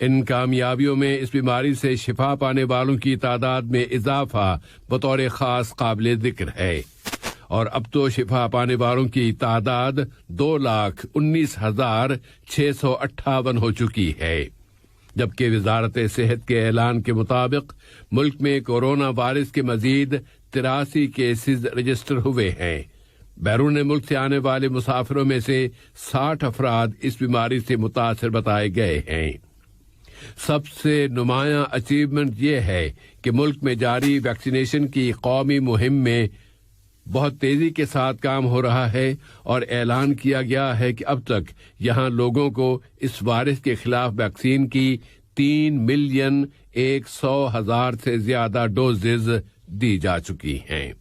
ان کامیابیوں میں اس بیماری سے شفا پانے والوں کی تعداد میں اضافہ بطور خاص قابل ذکر ہے، اور اب تو شفا پانے والوں کی تعداد 2,19,658 ہو چکی ہے، جبکہ وزارت صحت کے اعلان کے مطابق ملک میں کورونا وائرس کے مزید 83 کیسز رجسٹر ہوئے ہیں۔ بیرون ملک سے آنے والے مسافروں میں سے 60 افراد اس بیماری سے متاثر بتائے گئے ہیں۔ سب سے نمایاں اچیومنٹ یہ ہے کہ ملک میں جاری ویکسینیشن کی قومی مہم میں بہت تیزی کے ساتھ کام ہو رہا ہے، اور اعلان کیا گیا ہے کہ اب تک یہاں لوگوں کو اس وائرس کے خلاف ویکسین کی 3,100,000 سے زیادہ ڈوزز دی جا چکی ہیں۔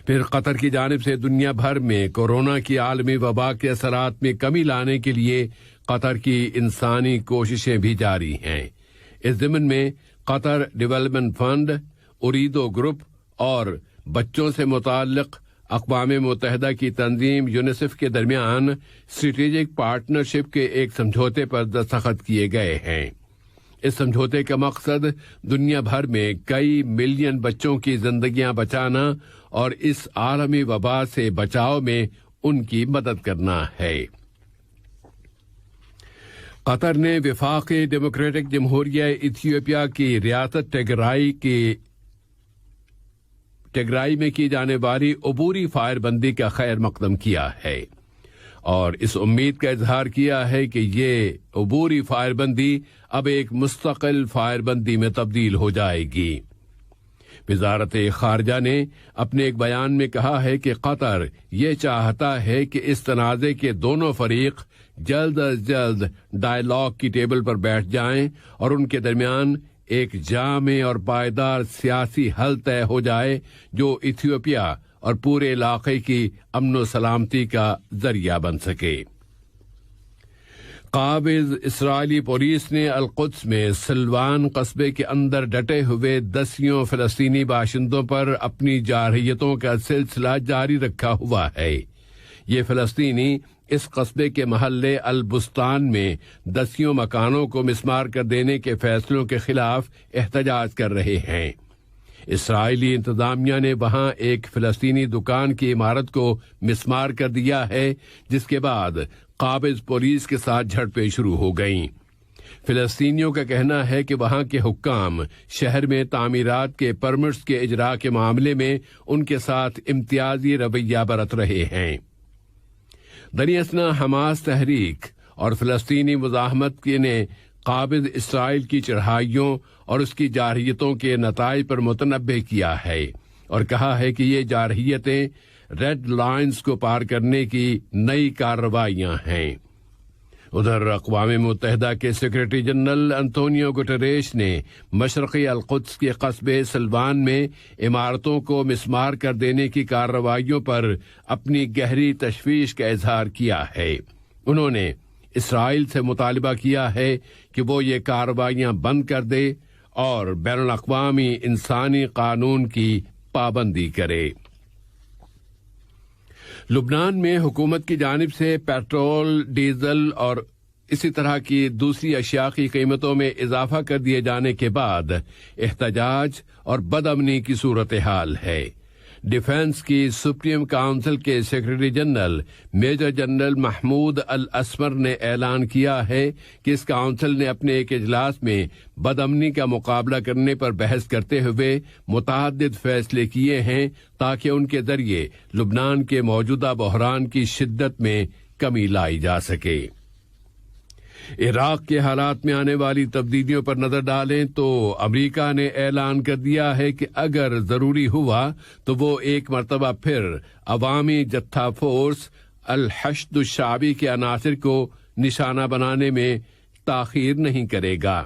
پھر قطر کی جانب سے دنیا بھر میں کورونا کی عالمی وبا کے اثرات میں کمی لانے کے لیے قطر کی انسانی کوششیں بھی جاری ہیں۔ اس ضمن میں قطر ڈیولپمنٹ فنڈ، اوریدو گروپ اور بچوں سے متعلق اقوام متحدہ کی تنظیم یونیسیف کے درمیان اسٹریٹجک پارٹنرشپ کے ایک سمجھوتے پر دستخط کیے گئے ہیں۔ اس سمجھوتے کا مقصد دنیا بھر میں کئی ملین بچوں کی زندگیاں بچانا اور اس عالمی وبا سے بچاؤ میں ان کی مدد کرنا ہے۔ قطر نے وفاقی ڈیموکریٹک جمہوریہ ایتھیوپیا کی ریاست ٹیگرائی میں کی جانے والی عبوری فائر بندی کا خیر مقدم کیا ہے، اور اس امید کا اظہار کیا ہے کہ یہ عبوری فائر بندی اب ایک مستقل فائر بندی میں تبدیل ہو جائے گی۔ وزارت خارجہ نے اپنے ایک بیان میں کہا ہے کہ قطر یہ چاہتا ہے کہ اس تنازع کے دونوں فریق جلد از جلد ڈائیلاگ کی ٹیبل پر بیٹھ جائیں اور ان کے درمیان ایک جامع اور پائیدار سیاسی حل طے ہو جائے جو ایتھیوپیا اور پورے علاقے کی امن و سلامتی کا ذریعہ بن سکے۔ قابض اسرائیلی پولیس نے القدس میں سلوان قصبے کے اندر ڈٹے ہوئے 10 فلسطینی باشندوں پر اپنی جارحیتوں کا سلسلہ جاری رکھا ہوا ہے۔ یہ فلسطینی اس قصبے کے محلے البستان میں 10 مکانوں کو مسمار کر دینے کے فیصلوں کے خلاف احتجاج کر رہے ہیں۔ اسرائیلی انتظامیہ نے وہاں ایک فلسطینی دکان کی عمارت کو مسمار کر دیا ہے، جس کے بعد قابض پولیس کے ساتھ جھڑپیں شروع ہو گئیں۔ فلسطینیوں کا کہنا ہے کہ وہاں کے حکام شہر میں تعمیرات کے پرمٹس کے اجراء کے معاملے میں ان کے ساتھ امتیازی رویہ برت رہے ہیں۔ دریں اثنا حماس تحریک اور فلسطینی مزاحمت نے قابض اسرائیل کی چڑھائیوں اور اس کی جارحیتوں کے نتائج پر متنبہ کیا ہے، اور کہا ہے کہ یہ جارحیتیں ریڈ لائنز کو پار کرنے کی نئی کارروائیاں ہیں۔ ادھر اقوام متحدہ کے سیکرٹری جنرل انتونیو گٹریش نے مشرقی القدس کے قصبے سلوان میں عمارتوں کو مسمار کر دینے کی کارروائیوں پر اپنی گہری تشویش کا اظہار کیا ہے۔ انہوں نے اسرائیل سے مطالبہ کیا ہے کہ وہ یہ کارروائیاں بند کر دے اور بین الاقوامی انسانی قانون کی پابندی کرے۔ لبنان میں حکومت کی جانب سے پیٹرول، ڈیزل اور اسی طرح کی دوسری اشیاء کی قیمتوں میں اضافہ کر دیے جانے کے بعد احتجاج اور بدامنی کی صورتحال ہے۔ ڈیفنس کی سپریم کونسل کے secretary general major general Mahmoud al Asmar نے اعلان کیا ہے کہ اس کونسل نے اپنے ایک اجلاس میں بدامنی کا مقابلہ کرنے پر بحث کرتے ہوئے متعدد فیصلے کیے ہیں تاکہ ان کے ذریعے لبنان کے موجودہ بحران کی شدت میں کمی لائی جا سکے۔ عراق کے حالات میں آنے والی تبدیلیوں پر نظر ڈالیں تو امریکہ نے اعلان کر دیا ہے کہ اگر ضروری ہوا تو وہ ایک مرتبہ پھر عوامی جتھا فورس الحشد الشعبی کے عناصر کو نشانہ بنانے میں تاخیر نہیں کرے گا،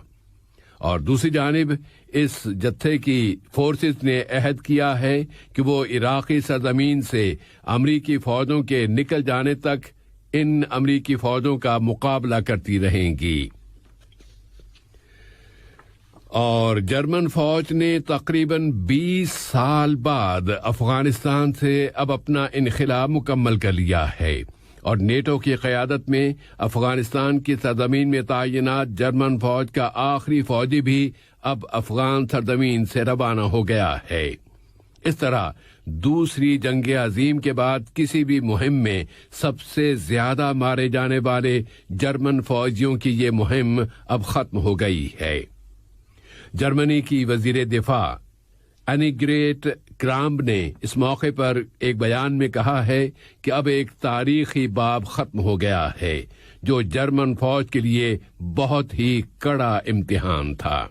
اور دوسری جانب اس جتھے کی فورسز نے عہد کیا ہے کہ وہ عراقی سرزمین سے امریکی فوجوں کے نکل جانے تک ان امریکی فوجوں کا مقابلہ کرتی رہیں گی۔ اور جرمن فوج نے تقریباً 20 سال بعد افغانستان سے اب اپنا انخلا مکمل کر لیا ہے۔ اور نیٹو کی قیادت میں افغانستان کی سرزمین میں تعینات جرمن فوج کا آخری فوجی بھی اب افغان سرزمین سے روانہ ہو گیا ہے۔ اس طرح دوسری جنگ عظیم کے بعد کسی بھی مہم میں سب سے زیادہ مارے جانے والے جرمن فوجیوں کی یہ مہم اب ختم ہو گئی ہے۔ جرمنی کی وزیر دفاع انیگریٹ کرامب نے اس موقع پر ایک بیان میں کہا ہے کہ اب ایک تاریخی باب ختم ہو گیا ہے جو جرمن فوج کے لیے بہت ہی کڑا امتحان تھا۔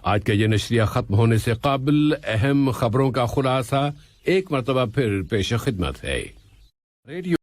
آج کا یہ نشریہ ختم ہونے سے قبل اہم خبروں کا خلاصہ ایک مرتبہ پھر پیش خدمت ہے۔ ریڈیو